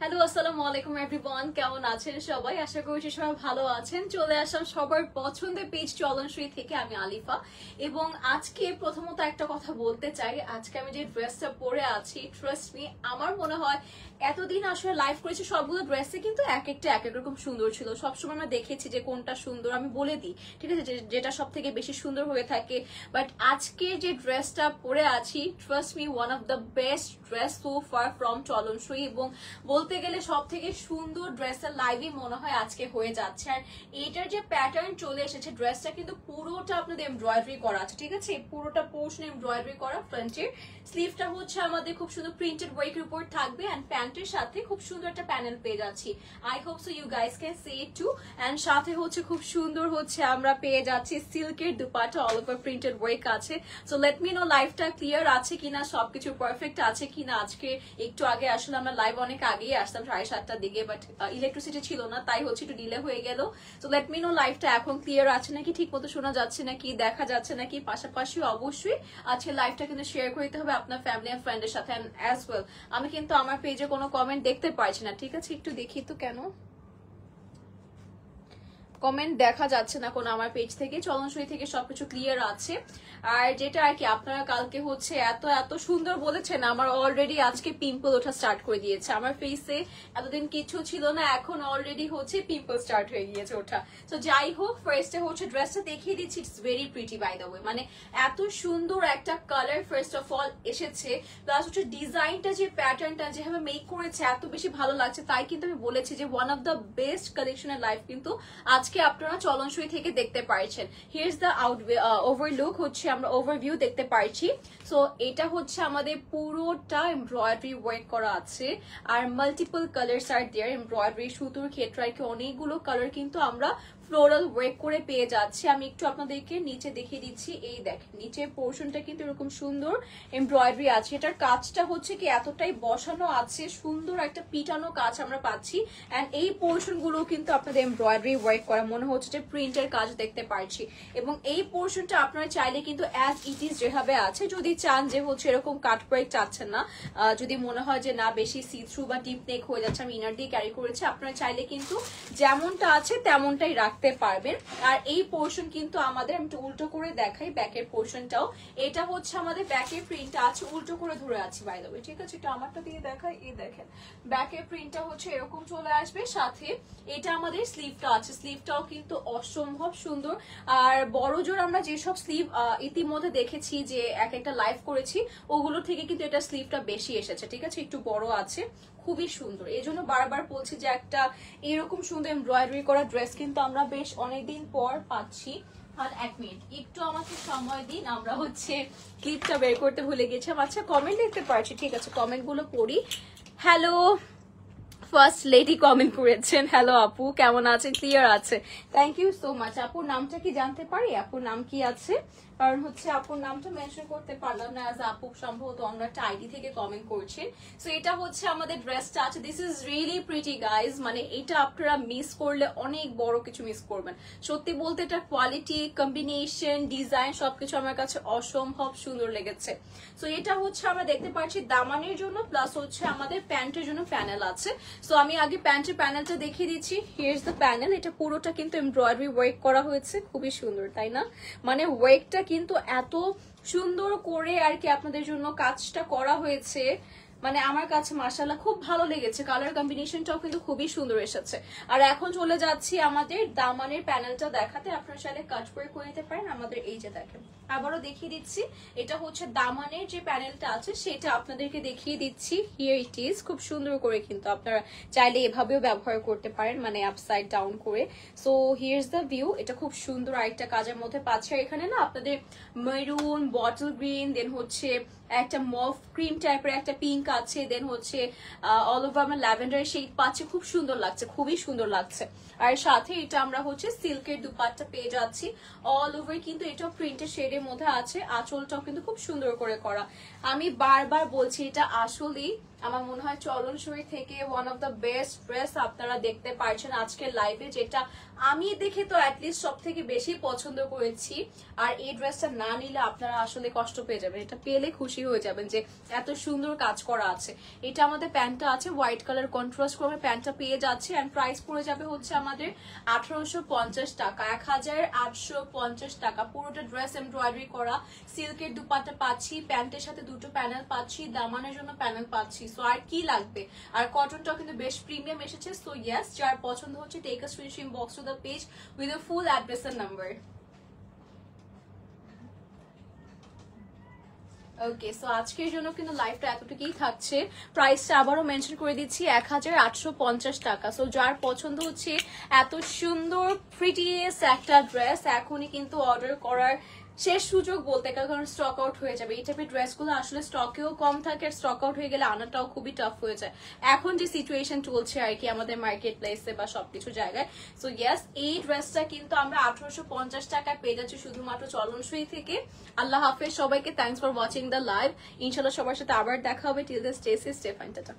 Hello আসসালামু আলাইকুম everyone, কেমন আছেন সবাই? আশা করছি সবাই ভালো আছেন। চলে আসলাম সবার পছন্দের পেজ চলনসই থেকে, আমি আলিফা। এবং আজকে প্রথমত একটা কথা বলতে চাই, আজকে আমি যে ড্রেসটা পরে আছি, ট্রাস্ট মি, আমার মনে হয় এতদিন আসলে লাইভ করেছি সবগুলো ড্রেসে কিন্তু এক একটা এক এক রকম সুন্দর ছিল। সবসময় আমরা দেখেছি যে কোনটা সুন্দর, আমি বলে দিই ঠিক আছে, যেটা সব থেকে বেশি সুন্দর হয়ে থাকে। বাট আজকে যে ড্রেসটা পরে আছি, trust me, one of the best dress so far from চলনসই। এবং বলতে গেলে সব থেকে সুন্দর ড্রেসের লাইভই মনে হয় আজকে হয়ে যাচ্ছে। আর এইটার যে প্যাটার্ন চলে এসেছে, ড্রেসটা কিন্তু পুরোটা আপনাদের এমব্রয়ডারি করা আছে, ঠিক আছে? পুরোটা পোর্শন এমব্রয়ডারি করা। ফ্রন্টের স্লিভটা হচ্ছে আমাদের খুব সুন্দর প্রিন্টেড ওয়ার্কের উপর থাকবে, এন্ড প্যান্টের সাথে খুব সুন্দর একটা প্যানেল পেয়ে যাচ্ছি। I hope so you guys can see it too. And সাথে হচ্ছে খুব সুন্দর হচ্ছে আমরা পেয়ে যাচ্ছি সিল্কের dupatta, all over printed work আছে। সো লেট মি নো লাইভটা ক্লিয়ার আছে কিনা, সবকিছু পারফেক্ট আছে কিনা। আজকে একটু আগে আসলে আমরা লাইভ অনেক আগেই আসতাম, 7:30টার দিকে, বাট ইলেকট্রিসিটি ছিল না, তাই হচ্ছে একটু ডিলে হয়ে গেল। তো লেট মি নো লাইভটা এখন ক্লিয়ার আছে নাকি, ঠিক মতো শোনা যাচ্ছে নাকি, দেখা যাচ্ছে নাকি। পাশাপাশি অবশ্যই আজকে লাইভটা কিন্তু শেয়ার করতে হবে আপনার ফ্যামিলি এন্ড ফ্রেন্ডের সাথে। এন্ড অ্যাজ ওয়েল, আমি কিন্তু আমার পেজে কোনো কমেন্ট দেখতে পারছি না, ঠিক আছে? একটু দেখি তো কেন কমেন্ট দেখা যাচ্ছে না কোনো আমার পেজ থেকে। চলনসই থেকে সবকিছু ক্লিয়ার আছে। আর যেটা আর কি, আপনারা কালকে হচ্ছে এত এত সুন্দর বলেছেন, আমার অলরেডি আজকে পিম্পল ওঠা স্টার্ট করে দিয়েছে আমার ফেসে। এতদিন কিছু ছিল না, এখন অলরেডি হচ্ছে পিম্পল স্টার্ট হয়ে গিয়েছে ওঠা। তো যাই হোক, ফার্স্টে হচ্ছে ড্রেসটা দেখিয়ে দিচ্ছি। It's very pretty by the way, মানে এত সুন্দর একটা কালার ফার্স্ট অফ অল এসেছে, প্লাস হচ্ছে ডিজাইনটা, যে প্যাটার্নটা যেভাবে মেক করেছে এত বেশি ভালো লাগছে। তাই কিন্তু আমি বলেছি যে ওয়ান অফ দ্য বেস্ট কালেকশনের লাইফ কিন্তু আজকে আপনারা চলনসই থেকে দেখতে পারছেন। হিয়ার্স দ্য ওভারলুক, হচ্ছে আমরা ওভারভিউ দেখতে পারছি। সো এটা হচ্ছে আমাদের পুরোটা এমব্রয়ডারি ওয়ার্ক করা আছে, আর মাল্টিপল কালার্স আর দেয়ার। এমব্রয়ডারি সুতোর ক্ষেত্রে আর কি অনেকগুলো কালার কিন্তু আমরা ফ্লোরাল ওয়ার্ক করে পেয়ে যাচ্ছি। আমি একটু আপনাদেরকে নিচে দেখিয়ে দিচ্ছি। এই দেখেন, নিচের পোর্শনটা কিন্তু এরকম সুন্দর এমব্রয়ডারি আছে। এটার কাজটা হচ্ছে কি এতটাই বসানো আছে, সুন্দর একটা পিটানো কাজ আমরা পাচ্ছি। এন্ড এই পোর্শন গুলো কিন্তু আপনাদের এমব্রয়ডারি ওয়ার্ক করা, মনে হচ্ছে যে প্রিন্টের কাজ দেখতে পাচ্ছি। এবং এই পোর্শনটা আপনারা চাইলে কিন্তু অ্যাজ ইট ইজ যেভাবে আছে, যদি চান যে হচ্ছে এরকম কাট ওয়ার্ক চাচ্ছেন না, যদি মনে হয় যে না বেশি সি থ্রু বা ডিপ নেক হয়ে যাচ্ছে, আমি ইনার দিয়ে ক্যারি করেছি, আপনারা চাইলে কিন্তু যেমনটা আছে তেমনটাই রাখতে পারবেন। আর এই পোর্শন কিন্তু আমাদের, আমি উল্টো করে দেখাই ব্যাকের পোর্শনটাও, এটা হচ্ছে আমাদের ব্যাকের প্রিন্টটা আছে, উল্টো করে ধরে আছি বাই দ্য ওয়ে, ঠিক আছে? একটু আমারটা দিয়ে দেখাই। এই দেখেন, ব্যাকের প্রিন্টটা হচ্ছে এরকম চলে আসবে। সাথে এটা আমাদের স্লিভটা আছে, স্লিভটাও কিন্তু অসম্ভব সুন্দর। আর বড় জোর আমরা যেসব স্লিভ ইতিমধ্যে দেখেছি যে এক একটা লাইভ করেছি, ওগুলো থেকে কিন্তু এটা স্লিভটা বেশি এসেছে, ঠিক আছে? একটু বড় আছে, খুবই সুন্দর। এই জন্য বারবার বলছি যে একটা এরকম সুন্দর এমব্রয়ডারি করা ড্রেস কিন্তু আমরা বেশ অনেকদিন পর পাচ্ছি। আর এক মিনিট, একটু আমাকে সময় দিন, আমরা হচ্ছে ক্লিপটা বের করতে ভুলে গেছিলাম। আচ্ছা, কমেন্ট দেখতে পাচ্ছি, ঠিক আছে, কমেন্ট গুলো পড়ি। হ্যালো, ফার্স্ট লেডি কমেন্ট করেছেন, হ্যালো আপু, কেমন আছেন? ক্লিয়ার আছে, থ্যাংক ইউ সো মাচ। আপুর নামটা কি জানতে পারি? আপুর নাম কি আছে? কারণ হচ্ছে আপুর নামটা মেনশন করতে পারলাম না, অ্যাজ আপু সম্ভবত অন্য একটা আইডি থেকে কমেন্ট করছেন। সো এটা হচ্ছে আমাদের ড্রেসটা আছে। This is really pretty guys, মানে এটা আপনারা মিস করলে অনেক বড় কিছু মিস করবেন। সত্যি বলতে এটা কোয়ালিটি, কম্বিনেশন, ডিজাইন সবকিছু আমার কাছে অসম্ভব সুন্দর লেগেছে। সো এটা হচ্ছে আমরা দেখতে পাচ্ছি দামানের জন্য, প্লাস হচ্ছে আমাদের প্যান্টের জন্য প্যানেল আছে। সো আমি আগে প্যান্টের প্যানেলটা দেখিয়ে দিচ্ছি। হিয়ার্স দ্য প্যানেল, এটা পুরোটা কিন্তু এমব্রয়ডারি ওয়ার্ক করা হয়েছে, খুবই সুন্দর, তাই না? মানে ওয়ার্কটা কিন্তু এত সুন্দর করে আর কি আপনাদের জন্য কাজটা করা হয়েছে, মানে আমার কাছে মাশাআল্লাহ খুব ভালো লেগেছে। কালার কম্বিনেশনটাও কিন্তু খুবই সুন্দর এসেছে। আর এখন চলে যাচ্ছি আমাদের দামানের প্যানেলটা দেখাতে। আপনারা চাইলে কাট করে নিতে পারেন। আমাদের এই যে দেখেন, আবারও দেখিয়ে দিচ্ছি, এটা হচ্ছে দামানের যে প্যানেলটা আছে সেটা আপনাদেরকে দেখিয়ে দিচ্ছি। হিয়ার ইট ইজ, খুব সুন্দর করে কিন্তু আপনারা চাইলে এভাবেও ব্যবহার করতে পারেন, মানে আপসাইড ডাউন করে। সো হিয়ার্স দ্য ভিউ, এটা খুব সুন্দর আরেকটা কাজের মধ্যে পাচ্ছে। এখানে না আপনাদের মেরুন, বটল গ্রিন, দেন হচ্ছে একটা মফ ক্রিম টাইপের একটা পিঙ্ক আছে, দেন হচ্ছে অল ওভার আমরা ল্যাভেন্ডার শেড পাচ্ছি, খুব সুন্দর লাগছে, খুবই সুন্দর লাগছে। আর সাথে এটা আমরা হচ্ছে সিল্কের দুপাট্টা পেয়ে যাচ্ছি, অল ওভার কিন্তু এটা প্রিন্টের শেডের এর মধ্যে আছে, আঁচলটাও কিন্তু খুব সুন্দর করে করা। আমি বারবার বলছি এটা আসলেই আমার মনে হয় চলনসই থেকে one of the best dress আপনারা দেখতে পারছেন আজকের লাইভে, যেটা আমি দেখে তো অ্যাটলিস্ট সব থেকে বেশি পছন্দ করেছি। আর এই ড্রেসটা না নিলে আপনারা আসলে কষ্ট পেয়ে যাবেন, এটা পেলে খুশি হয়ে যাবেন যে এত সুন্দর কাজ করা আছে। এটা আমাদের প্যান্টটা আছে হোয়াইট কালার কন্ট্রাস্ট করে প্যান্টটা পেয়ে যাচ্ছে, এন্ড প্রাইস পড়ে যাবে হচ্ছে আমাদের 1850 টাকা, 1850 টাকা। পুরোটা ড্রেস এমব্রয়ডারি করা, সিল্কের দুপাট্টা পাচ্ছি, প্যান্টের সাথে দুটো প্যানেল পাচ্ছি, দামানের জন্য প্যানেল পাচ্ছি। সো আর কি লাগবে? আর কটনটাও কিন্তু বেশ প্রিমিয়াম এসেছে। সো ইয়েস, যার পছন্দ হচ্ছে take a screenshot box to the page with a full address and number. Okay, so আজকের জন্য কিন্তু লাইভটা এতটুকুই থাকছে। প্রাইসটা আবারও মেনশন করে দিচ্ছি 1850 টাকা। সো যার পছন্দ হচ্ছে এত সুন্দর প্রিটিয়েস্ট একটা ড্রেস, এখনই কিন্তু অর্ডার করার শেষ সুযোগ বলতে, কারণ স্টক আউট হয়ে যাবে। এই টাইপের ড্রেসগুলো আসলে স্টকেও কম থাকে, আর স্টক আউট হয়ে গেলে আনাটাও খুবই টাফ হয়ে যায় এখন যে সিচুয়েশন চলছে আর কি আমাদের মার্কেট প্লেসে বা সবকিছু জায়গায়। সো ইয়েস, এই ড্রেসটা কিন্তু আমরা 1850 টাকায় পেয়ে যাচ্ছি শুধুমাত্র চলনসই থেকে। আল্লাহ হাফেজ সবাইকে, thanks for watching the live. ইনশাল্লাহ সবার সাথে আবার দেখা হবে। Till the stay safe, stay fine, tata.